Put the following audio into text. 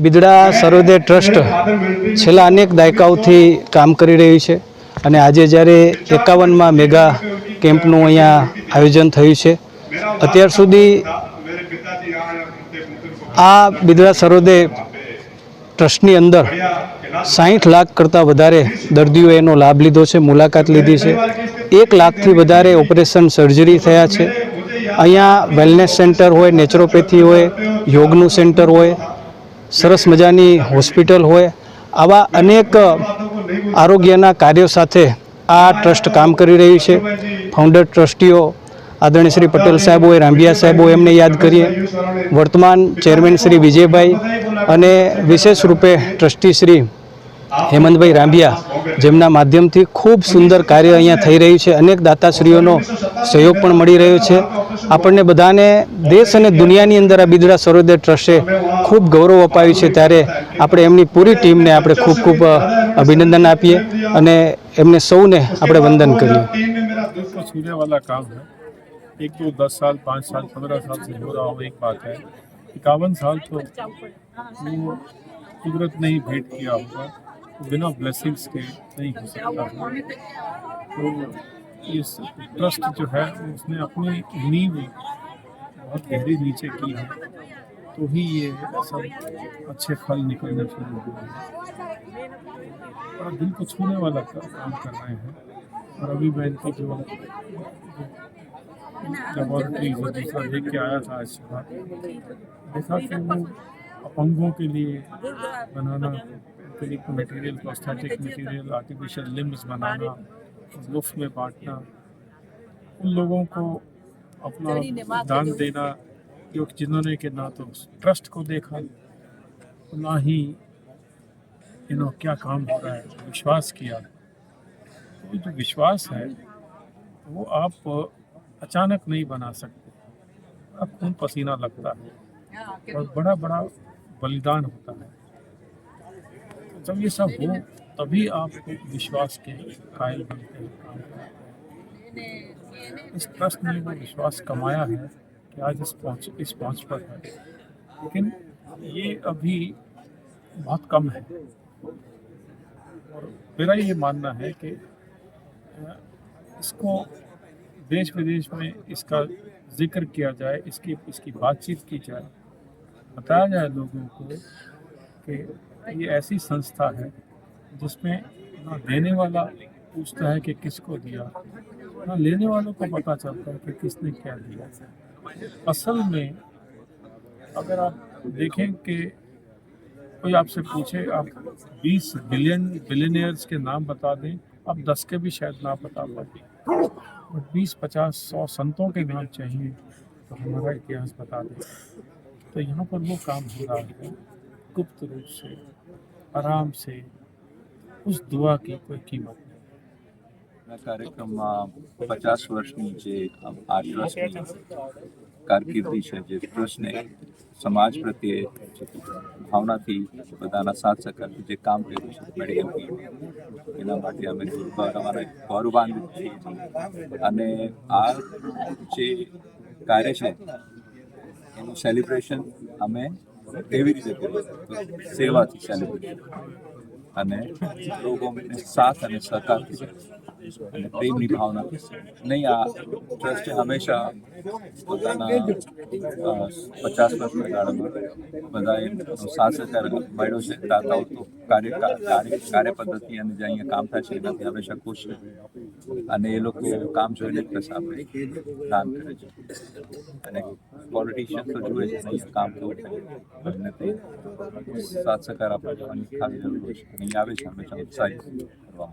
બિદડા સર્વોદય trust છેલ્લા અનેક દાયકાઓથી કામ કરી રહ્યું છે અને આજે જ્યારે 51માં મેગા કેમ્પનું અહીંયા આયોજન થયું છે, અત્યાર સુધી આ બિદડા સર્વોદય ટ્રસ્ટની અંદર 60 લાખ કરતાં વધારે દર્દીઓએ એનો લાભ લીધો છે, મુલાકાત લીધી છે। 1 લાખથી વધારે ઓપરેશન સર્જરી થયા છે। અહીંયા વેલનેસ સેન્ટર હોય, નેચરોપેથી હોય, યોગનું સેન્ટર હોય, સરસ મજાની હોસ્પિટલ હોય, આવા અનેક આરોગ્યના કાર્યો સાથે આ ટ્રસ્ટ કામ કરી રહ્યું છે। ફાઉન્ડર ટ્રસ્ટીઓ આદરણીય શ્રી પટેલ સાહેબ હોય, રાંભિયા સાહેબ હોય, એમને યાદ કરીએ। વર્તમાન ચેરમેન શ્રી વિજયભાઈ અને વિશેષ રૂપે ટ્રસ્ટી શ્રી હેમંતભાઈ રાંભિયા, જેમના માધ્યમથી ખૂબ સુંદર કાર્ય અહીંયા થઈ રહ્યું છે। અનેક દાતાશ્રીઓનો સહયોગ પણ મળી રહ્યો છે। આપણને બધાને દેશ અને દુનિયાની અંદર આ બિદડા સર્વોદય ટ્રસ્ટે ખૂબ ગૌરવ અપાવ્યું છે, ત્યારે આપણે એમની પૂરી ટીમને આપણે ખૂબ ખૂબ અભિનંદન આપીએ અને એમને સૌને આપણે વંદન કરીએ। छूने वाला काम है। 1 2 10 साल 5 साल 15 साल से हो रहा हो एक बात है, 51 साल तो वो कुदरत ने ही भेंट किया होगा, तो बिना ब्लेसिंग्स के नहीं हो सकता है। तो इस ट्रस्ट जो है उसने अपनी नींव बहुत गहरी नीचे की है, तो ही ये सब अच्छे फल निकलने शुरू हुए हैं और दिल को छूने वाला काम कर रहे हैं। और अभी मैं इनकी जो लेबोरेटरी जो दूसरा देख के आया था, आज सुबह देखा कि वो अपंगों के लिए बनाना, उनके लिए material, prosthetic material, artificial limbs बनाना, मुफ्त में बांटना, उन लोगों को अपना दान देना, जो जिन्होंने कि ना तो ट्रस्ट को देखा, ना ही क्या काम हो रहा है, विश्वास किया। तो जो विश्वास है वो आप अचानक नहीं बना सकते, आप खून पसीना लगता है और बड़ा बड़ा बलिदान होता है। जब ये सब हो तभी आप विश्वास के कायल बनते हैं। इस ट्रस्ट ने वो विश्वास कमाया है कि आज इस पहुंच पर है, लेकिन ये अभी बहुत कम है। और मेरा ये मानना है कि इसको देश विदेश में इसका जिक्र किया जाए, इसकी बातचीत की जाए, बताया जाए लोगों को कि ये ऐसी संस्था है जिसमें ना देने वाला पूछता है कि किसको दिया, ना लेने वालों को पता चलता है कि किसने क्या दिया। असल में अगर आप देखें कि कोई आपसे पूछे आप 20 बिलियनियर्स के नाम बता दें, आप 10 के भी शायद ना बता पाए, बट 20 50 100 संतों के नाम चाहिए तो हमारा इतिहास बता दें। तो यहाँ पर वो काम हो रहा है गुप्त रूप से, आराम से, उस दुआ की कोई कीमत नहीं। कार्यक्रम 50 વર્ષની જે આ ટ્રસ્ટની કારકિર્દી છે, જે ટ્રસ્ટને સમાજ પ્રત્યે ભાવનાથી બધાના સાથ સહકારથી જે કામ કર્યું છે મેડિકલ ફિલ્ડ, એના માટે અમે અમારા ગૌરવાન્વિત છીએ। અને આ જે કાર્ય છે એનું સેલિબ્રેશન અમે કેવી રીતે કરીએ, સેવાથી સેલિબ્રેશન અને લોકોને સાથ અને સહકારથી અને પ્રેમની ભાવનાથી નહીં। આ ટ્રસ્ટે હંમેશા પોતાના 50 વર્ષના ગાળામાં બધાએ સાથ સહકાર મળ્યો છે। દાતાઓ તો કાર્ય પદ્ધતિ અને જે અહીંયા કામ થાય છે એનાથી હંમેશા ખુશ છે અને એ લોકો કામ જોઈને પ્લસ આપણે દાન કરે છે અને પોલિટિશિયન તો જુએ છે અહીંયા કામ કેવું થાય અને તે સાથ સહકાર આપવા જવાની ખાસ જરૂર છે। અહીં આવે છે હંમેશા ઉત્સાહિત કરવા।